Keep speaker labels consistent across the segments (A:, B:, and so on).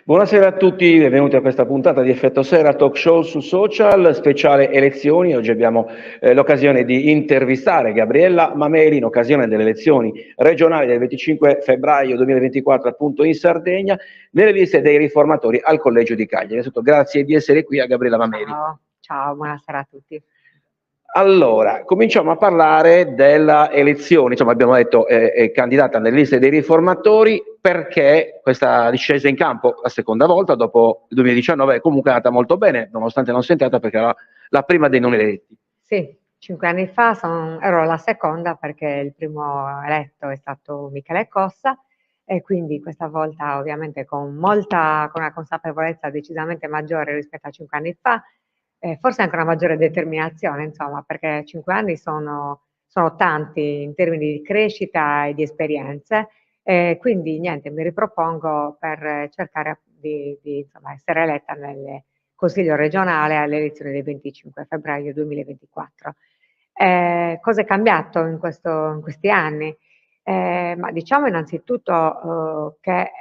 A: Buonasera a tutti, benvenuti a questa puntata di Effetto Sera, talk show su social, speciale elezioni. Oggi abbiamo l'occasione di intervistare Gabriella Mameli in occasione delle elezioni regionali del 25 febbraio 2024 appunto in Sardegna, nelle liste dei riformatori al Collegio di Cagliari. Innanzitutto grazie di essere qui a Gabriella Mameli.
B: Ciao, buonasera a tutti.
A: Allora, cominciamo a parlare della elezione, insomma abbiamo detto è candidata nelle liste dei riformatori perché questa discesa in campo la seconda volta dopo il 2019 è comunque andata molto bene, nonostante non sia entrata perché era la prima dei non eletti.
B: Sì, 5 anni fa ero la seconda perché il primo eletto è stato Michele Cossa e quindi questa volta ovviamente con una consapevolezza decisamente maggiore rispetto a 5 anni fa, forse anche una maggiore determinazione, insomma, perché 5 anni sono tanti in termini di crescita e di esperienze, quindi niente, mi ripropongo per cercare di insomma, essere eletta nel Consiglio regionale alle elezioni del 25 febbraio 2024. Cosa è cambiato in questi anni? Ma diciamo innanzitutto che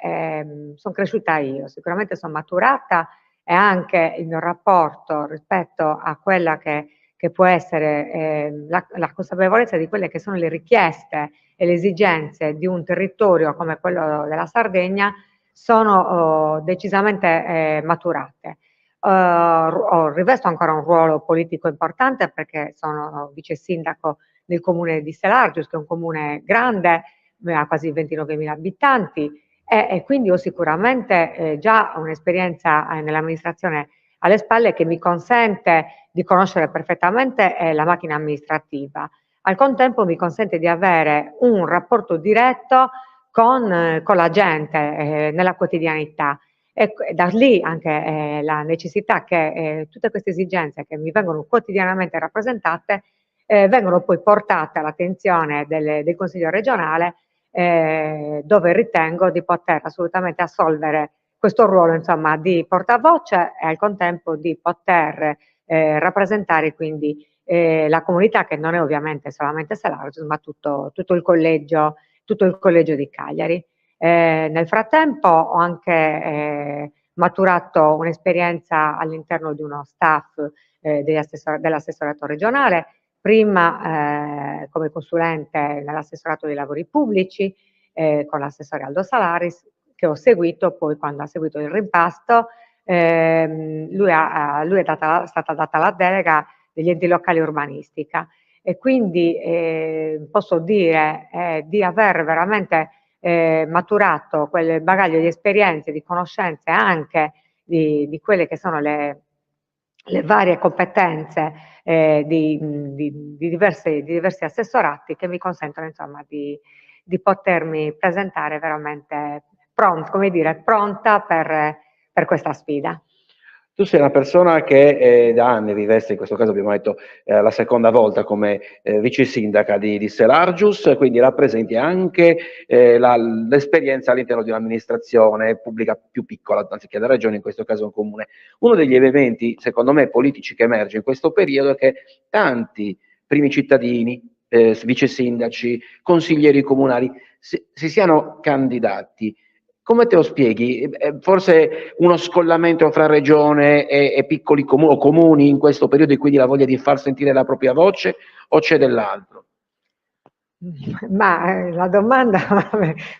B: sono cresciuta io, sicuramente sono maturata e anche il mio rapporto rispetto a quella che può essere la consapevolezza di quelle che sono le richieste e le esigenze di un territorio come quello della Sardegna sono decisamente maturate. Rivesto ancora un ruolo politico importante perché sono vice sindaco nel comune di Selargius, che è un comune grande, ha quasi 29.000 abitanti e quindi ho sicuramente già un'esperienza nell'amministrazione alle spalle che mi consente di conoscere perfettamente la macchina amministrativa. Al contempo mi consente di avere un rapporto diretto con la gente nella quotidianità. E da lì anche la necessità che tutte queste esigenze che mi vengono quotidianamente rappresentate vengono poi portate all'attenzione del Consiglio regionale dove ritengo di poter assolutamente assolvere questo ruolo insomma, di portavoce e al contempo di poter rappresentare quindi la comunità che non è ovviamente solamente Selargius ma tutto il collegio di Cagliari. Nel frattempo ho anche maturato un'esperienza all'interno di uno staff dell'assessorato regionale, prima come consulente nell'assessorato dei lavori pubblici con l'assessore Aldo Salaris, che ho seguito poi quando ha seguito il rimpasto. Lui è stata data la delega degli enti locali urbanistica e quindi posso dire di aver veramente maturato quel bagaglio di esperienze, di conoscenze anche di quelle che sono le varie competenze di diversi assessorati che mi consentono insomma di potermi presentare veramente pronta per questa sfida.
A: Tu sei una persona che da anni riveste, in questo caso abbiamo detto la seconda volta come vice sindaca di Selargius, quindi rappresenti anche l'esperienza all'interno di un'amministrazione pubblica più piccola, anziché la regione, in questo caso un comune. Uno degli eventi, secondo me, politici che emerge in questo periodo è che tanti primi cittadini, vice sindaci, consiglieri comunali si siano candidati. Come te lo spieghi? Forse uno scollamento fra regione e piccoli comuni in questo periodo e quindi la voglia di far sentire la propria voce o c'è dell'altro?
B: Ma la domanda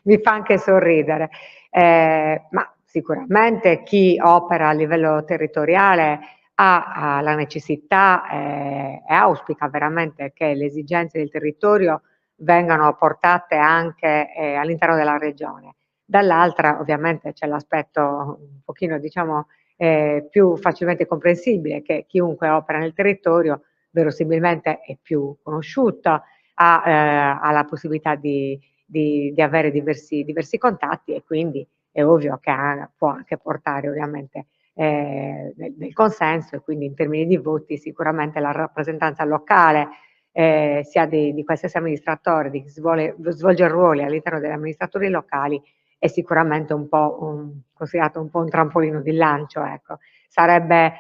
B: mi fa anche sorridere, ma sicuramente chi opera a livello territoriale ha la necessità e auspica veramente che le esigenze del territorio vengano portate anche all'interno della regione. Dall'altra ovviamente c'è l'aspetto un pochino diciamo più facilmente comprensibile che chiunque opera nel territorio verosimilmente è più conosciuto, ha la possibilità di avere diversi contatti e quindi è ovvio che può anche portare ovviamente del consenso e quindi in termini di voti sicuramente la rappresentanza locale sia di qualsiasi amministratore di chi svolge ruoli all'interno degli amministratori locali è sicuramente considerato un po' un trampolino di lancio, ecco. Sarebbe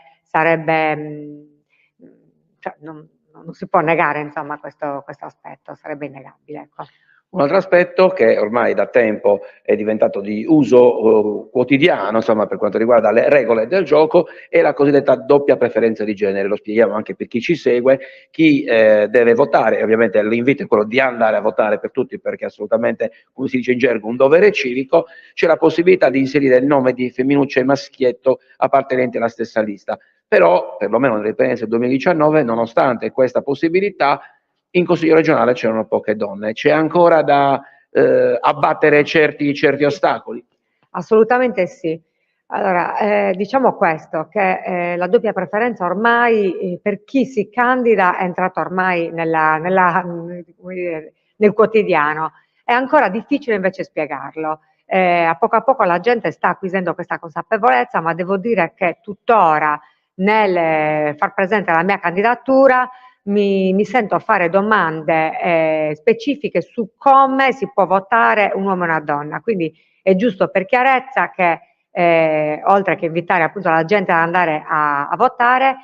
B: cioè non si può negare insomma questo aspetto, sarebbe innegabile. Ecco.
A: Un altro aspetto che ormai da tempo è diventato di uso quotidiano, insomma, per quanto riguarda le regole del gioco, è la cosiddetta doppia preferenza di genere. Lo spieghiamo anche per chi ci segue: chi deve votare, ovviamente l'invito è quello di andare a votare per tutti, perché è assolutamente, come si dice in gergo, un dovere civico. C'è la possibilità di inserire il nome di femminuccia e maschietto appartenenti alla stessa lista. Però, perlomeno nelle esperienze del 2019, nonostante questa possibilità, in consiglio regionale c'erano poche donne. C'è ancora da abbattere certi ostacoli?
B: Assolutamente sì. Allora, diciamo questo, che la doppia preferenza ormai per chi si candida è entrata ormai come dire, nel quotidiano. È ancora difficile invece spiegarlo. A poco la gente sta acquisendo questa consapevolezza, ma devo dire che tuttora nel far presente la mia candidatura mi sento fare domande specifiche su come si può votare un uomo e una donna. Quindi è giusto per chiarezza che oltre che invitare appunto la gente ad andare a votare,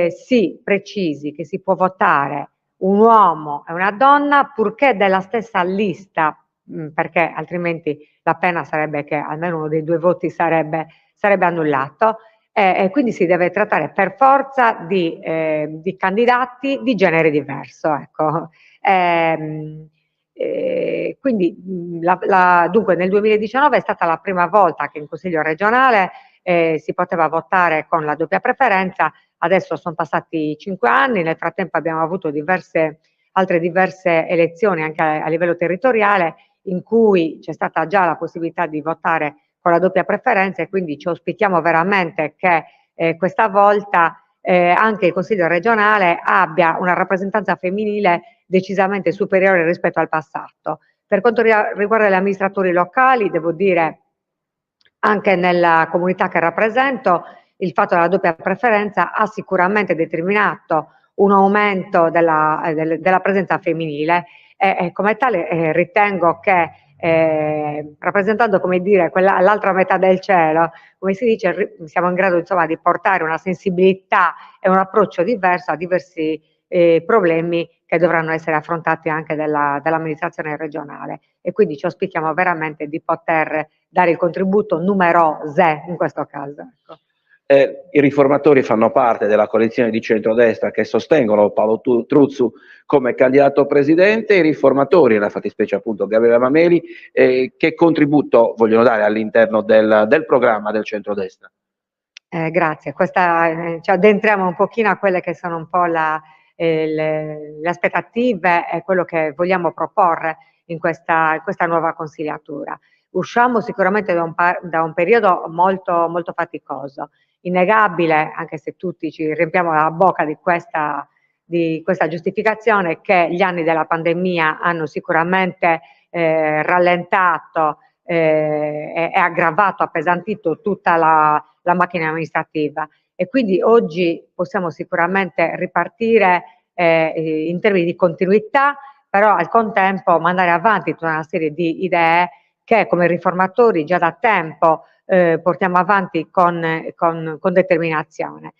B: si precisi che si può votare un uomo e una donna purché della stessa lista, perché altrimenti la pena sarebbe che almeno uno dei due voti sarebbe annullato. Quindi si deve trattare per forza di candidati di genere diverso. Ecco. Quindi dunque nel 2019 è stata la prima volta che in Consiglio regionale si poteva votare con la doppia preferenza. Adesso sono passati 5 anni, nel frattempo abbiamo avuto altre diverse elezioni anche a livello territoriale in cui c'è stata già la possibilità di votare con la doppia preferenza, e quindi ci auspichiamo veramente che questa volta anche il Consiglio regionale abbia una rappresentanza femminile decisamente superiore rispetto al passato. Per quanto riguarda gli amministratori locali, devo dire anche nella comunità che rappresento, il fatto della doppia preferenza ha sicuramente determinato un aumento della presenza femminile e come tale ritengo che rappresentando, come dire, l'altra metà del cielo, come si dice, siamo in grado insomma di portare una sensibilità e un approccio diverso a diversi problemi che dovranno essere affrontati anche dall'amministrazione regionale, e quindi ci auspichiamo veramente di poter dare il contributo numeroso in questo caso. Ecco.
A: I riformatori fanno parte della coalizione di centrodestra che sostengono Paolo Truzzu come candidato presidente. I riformatori, nella fattispecie appunto Gabriele Mameli, che contributo vogliono dare all'interno del programma del centrodestra?
B: Grazie, ci addentriamo un pochino a quelle che sono un po' le aspettative e quello che vogliamo proporre in questa nuova consigliatura. Usciamo sicuramente da un periodo molto, molto faticoso, innegabile, anche se tutti ci riempiamo la bocca di questa giustificazione, che gli anni della pandemia hanno sicuramente rallentato e aggravato, appesantito tutta la macchina amministrativa, e quindi oggi possiamo sicuramente ripartire in termini di continuità, però al contempo mandare avanti tutta una serie di idee che come riformatori già da tempo portiamo avanti con determinazione.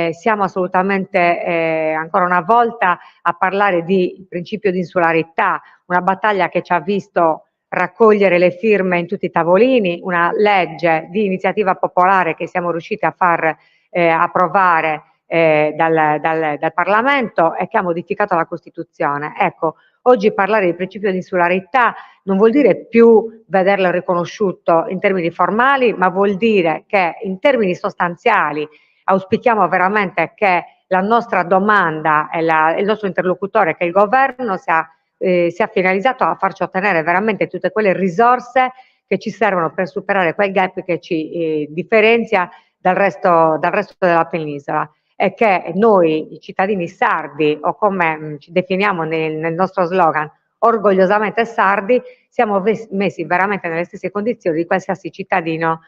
B: Siamo assolutamente ancora una volta a parlare di principio di insularità, una battaglia che ci ha visto raccogliere le firme in tutti i tavolini, una legge di iniziativa popolare che siamo riusciti a far approvare dal Parlamento e che ha modificato la Costituzione. Ecco, oggi parlare di principio di insularità non vuol dire più vederlo riconosciuto in termini formali, ma vuol dire che in termini sostanziali auspichiamo veramente che la nostra domanda e il nostro interlocutore, che è il governo, sia finalizzato a farci ottenere veramente tutte quelle risorse che ci servono per superare quel gap che ci differenzia dal resto della penisola, e che noi cittadini sardi, o come ci definiamo nel nostro slogan, orgogliosamente sardi, siamo messi veramente nelle stesse condizioni di qualsiasi cittadino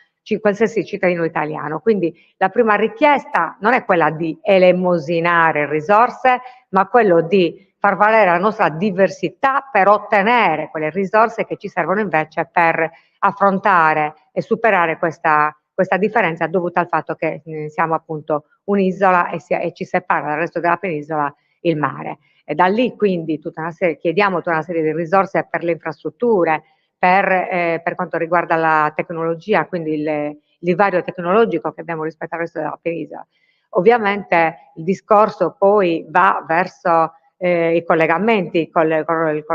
B: italiano. Quindi la prima richiesta non è quella di elemosinare risorse, ma quello di far valere la nostra diversità per ottenere quelle risorse che ci servono invece per affrontare e superare questa differenza dovuta al fatto che siamo appunto un'isola e ci separa dal resto della penisola il mare. E da lì quindi chiediamo tutta una serie di risorse per le infrastrutture, per quanto riguarda la tecnologia, quindi il divario tecnologico che abbiamo rispetto al resto della penisola. Ovviamente il discorso poi va verso i collegamenti col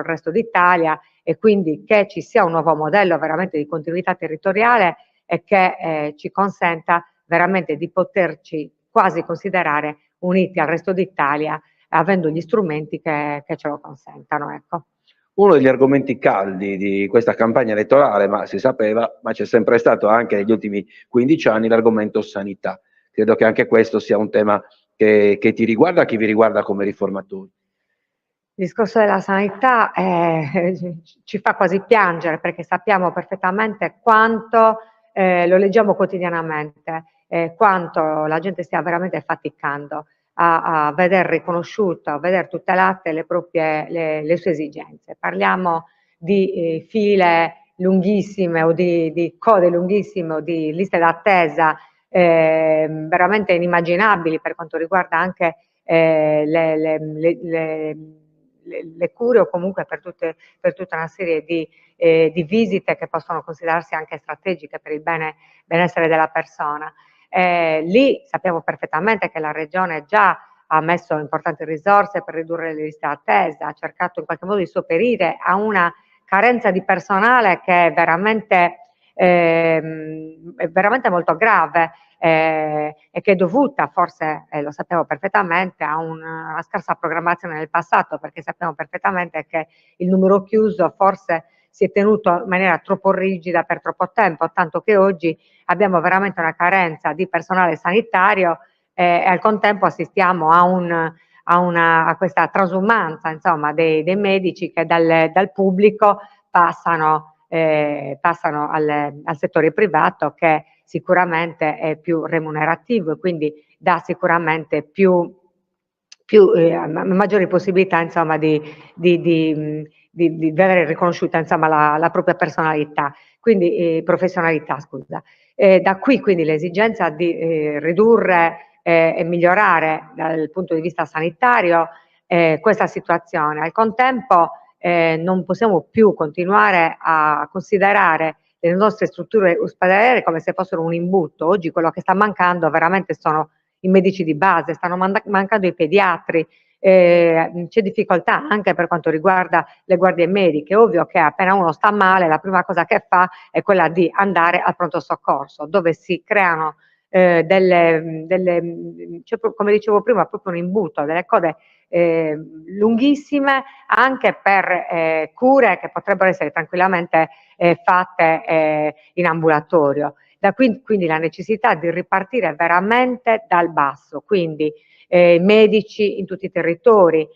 B: resto d'Italia, e quindi che ci sia un nuovo modello veramente di continuità territoriale e che ci consenta veramente di poterci quasi considerare uniti al resto d'Italia, avendo gli strumenti che ce lo consentano. Ecco.
A: Uno degli argomenti caldi di questa campagna elettorale, ma si sapeva, ma c'è sempre stato anche negli ultimi 15 anni, l'argomento sanità. Credo che anche questo sia un tema che ti riguarda, che vi riguarda come riformatori.
B: Il discorso della sanità ci fa quasi piangere, perché sappiamo perfettamente quanto, lo leggiamo quotidianamente, quanto la gente stia veramente faticando a veder riconosciuto, a veder tutelate le sue esigenze. Parliamo di file lunghissime o di code lunghissime o di liste d'attesa veramente inimmaginabili per quanto riguarda anche le cure, o comunque per tutta una serie di visite che possono considerarsi anche strategiche per il benessere della persona. Lì sappiamo perfettamente che la Regione già ha messo importanti risorse per ridurre le liste d'attesa, ha cercato in qualche modo di sopperire a una carenza di personale che è veramente molto grave, e che è dovuta forse, lo sappiamo perfettamente, a una scarsa programmazione nel passato, perché sappiamo perfettamente che il numero chiuso forse si è tenuto in maniera troppo rigida per troppo tempo, tanto che oggi abbiamo veramente una carenza di personale sanitario e al contempo assistiamo a questa trasumanza, insomma, dei medici che dal pubblico passano al settore privato, che sicuramente è più remunerativo e quindi dà sicuramente maggiori possibilità, insomma, di vedere riconosciuta, insomma, la propria personalità, quindi professionalità, scusa. Da qui quindi l'esigenza di ridurre e migliorare dal punto di vista sanitario questa situazione. Al contempo non possiamo più continuare a considerare le nostre strutture ospedaliere come se fossero un imbuto. Oggi quello che sta mancando veramente sono i medici di base, stanno mancando i pediatri, c'è difficoltà anche per quanto riguarda le guardie mediche. È ovvio che appena uno sta male la prima cosa che fa è quella di andare al pronto soccorso, dove si creano cioè, come dicevo prima, proprio un imbuto, delle code lunghissime anche per cure che potrebbero essere tranquillamente fatte in ambulatorio. Da qui quindi la necessità di ripartire veramente dal basso, quindi medici in tutti i territori,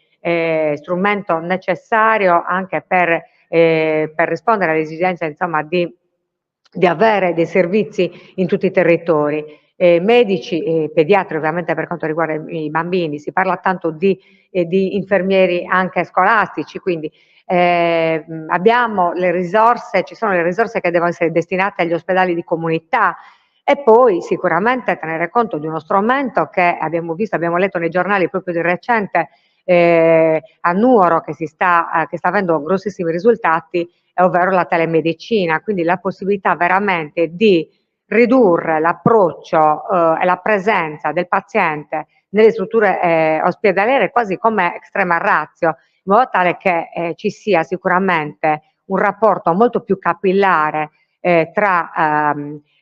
B: strumento necessario anche per rispondere all'esigenza, insomma, di avere dei servizi in tutti i territori. Medici e pediatri, ovviamente, per quanto riguarda i bambini, si parla tanto di infermieri anche scolastici, quindi abbiamo le risorse, ci sono le risorse che devono essere destinate agli ospedali di comunità, e poi sicuramente tenere conto di uno strumento che abbiamo letto nei giornali proprio di recente a Nuoro, che sta avendo grossissimi risultati, ovvero la telemedicina, quindi la possibilità veramente di ridurre l'approccio e la presenza del paziente nelle strutture ospedaliere quasi come extrema ratio, in modo tale che ci sia sicuramente un rapporto molto più capillare tra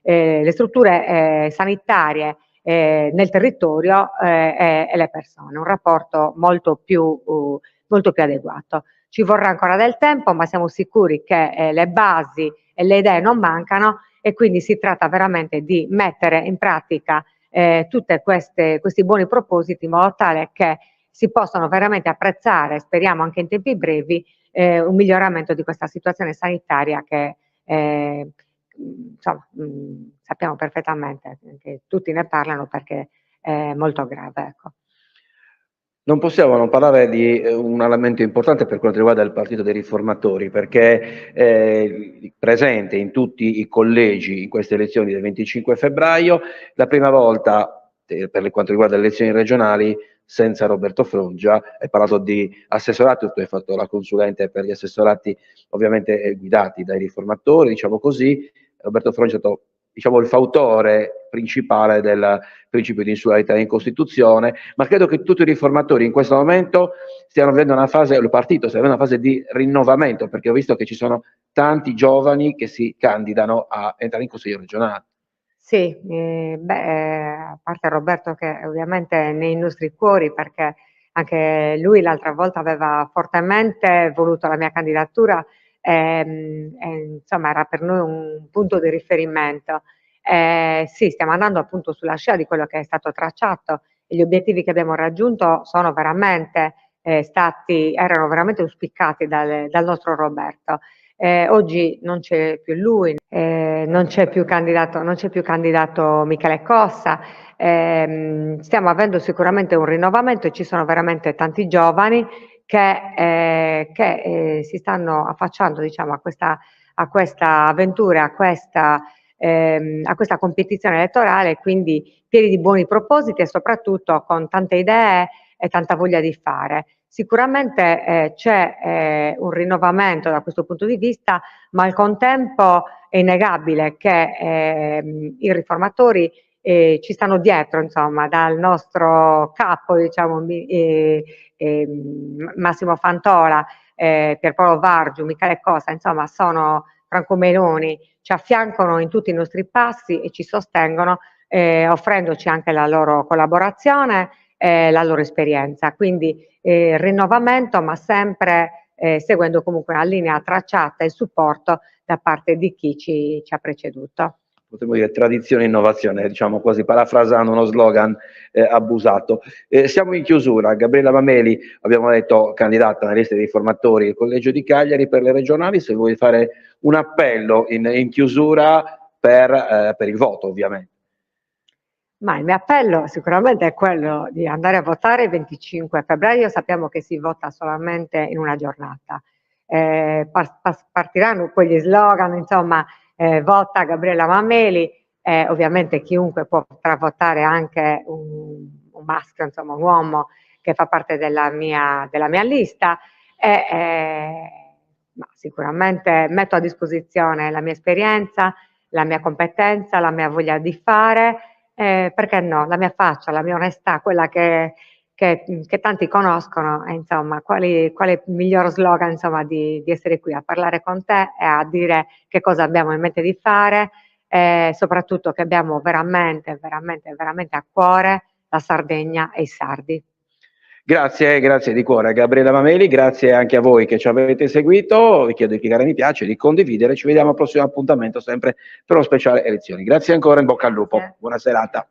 B: le strutture sanitarie nel territorio e le persone, un rapporto molto più adeguato. Ci vorrà ancora del tempo, ma siamo sicuri che le basi e le idee non mancano, e quindi si tratta veramente di mettere in pratica tutti questi buoni propositi, in modo tale che si possano veramente apprezzare, speriamo anche in tempi brevi, un miglioramento di questa situazione sanitaria che insomma, sappiamo perfettamente, che tutti ne parlano perché è molto grave. Ecco.
A: Non possiamo non parlare di un elemento importante per quanto riguarda il Partito dei Riformatori, perché presente in tutti i collegi in queste elezioni del 25 febbraio, la prima volta per quanto riguarda le elezioni regionali senza Roberto Frongia. Hai parlato di assessorati, tu hai fatto la consulente per gli assessorati ovviamente guidati dai riformatori, diciamo così. Roberto Frongia è stato, diciamo, il fautore principale del principio di insularità in Costituzione, ma credo che tutti i riformatori in questo momento stiano vivendo una fase, il partito sta vivendo una fase di rinnovamento, perché ho visto che ci sono tanti giovani che si candidano a entrare in Consiglio regionale.
B: Sì, a parte Roberto che ovviamente è nei nostri cuori, perché anche lui l'altra volta aveva fortemente voluto la mia candidatura, insomma era per noi un punto di riferimento. Sì, stiamo andando appunto sulla scia di quello che è stato tracciato e gli obiettivi che abbiamo raggiunto sono veramente erano veramente auspicati dal nostro Roberto. Oggi non c'è più lui, non c'è più candidato Michele Cossa, stiamo avendo sicuramente un rinnovamento e ci sono veramente tanti giovani che si stanno affacciando, diciamo, a questa avventura, a questa competizione elettorale, quindi pieni di buoni propositi e soprattutto con tante idee e tanta voglia di fare. Sicuramente c'è un rinnovamento da questo punto di vista, ma al contempo è innegabile che i riformatori ci stanno dietro, insomma, dal nostro capo, diciamo, Massimo Fantola, Pierpaolo Vargiu, Michele Cossa, insomma, sono Franco Meloni, ci affiancano in tutti i nostri passi e ci sostengono, offrendoci anche la loro collaborazione e la loro esperienza. Quindi rinnovamento, ma sempre seguendo comunque una linea tracciata e supporto da parte di chi ci ha preceduto.
A: Potremmo dire tradizione e innovazione, diciamo quasi parafrasando uno slogan abusato. Siamo in chiusura. Gabriella Mameli, abbiamo detto, candidata nella lista dei riformatori del Collegio di Cagliari per le regionali. Se vuoi fare un appello in chiusura per il voto, ovviamente.
B: Ma il mio appello sicuramente è quello di andare a votare il 25 febbraio. Sappiamo che si vota solamente in una giornata. Partiranno quegli slogan, insomma, vota Gabriella Mameli, ovviamente chiunque potrà votare, anche un maschio, insomma un uomo che fa parte della mia lista, ma sicuramente metto a disposizione la mia esperienza, la mia competenza, la mia voglia di fare, perché no, la mia faccia, la mia onestà, quella che tanti conoscono, e insomma, quale miglior slogan, insomma, di essere qui a parlare con te e a dire che cosa abbiamo in mente di fare, soprattutto che abbiamo veramente, veramente, veramente a cuore la Sardegna e i sardi.
A: Grazie di cuore a Gabriella Mameli, grazie anche a voi che ci avete seguito, vi chiedo di cliccare mi piace, di condividere, ci vediamo al prossimo appuntamento sempre per uno speciale elezioni. Grazie ancora, in bocca al lupo, buona serata.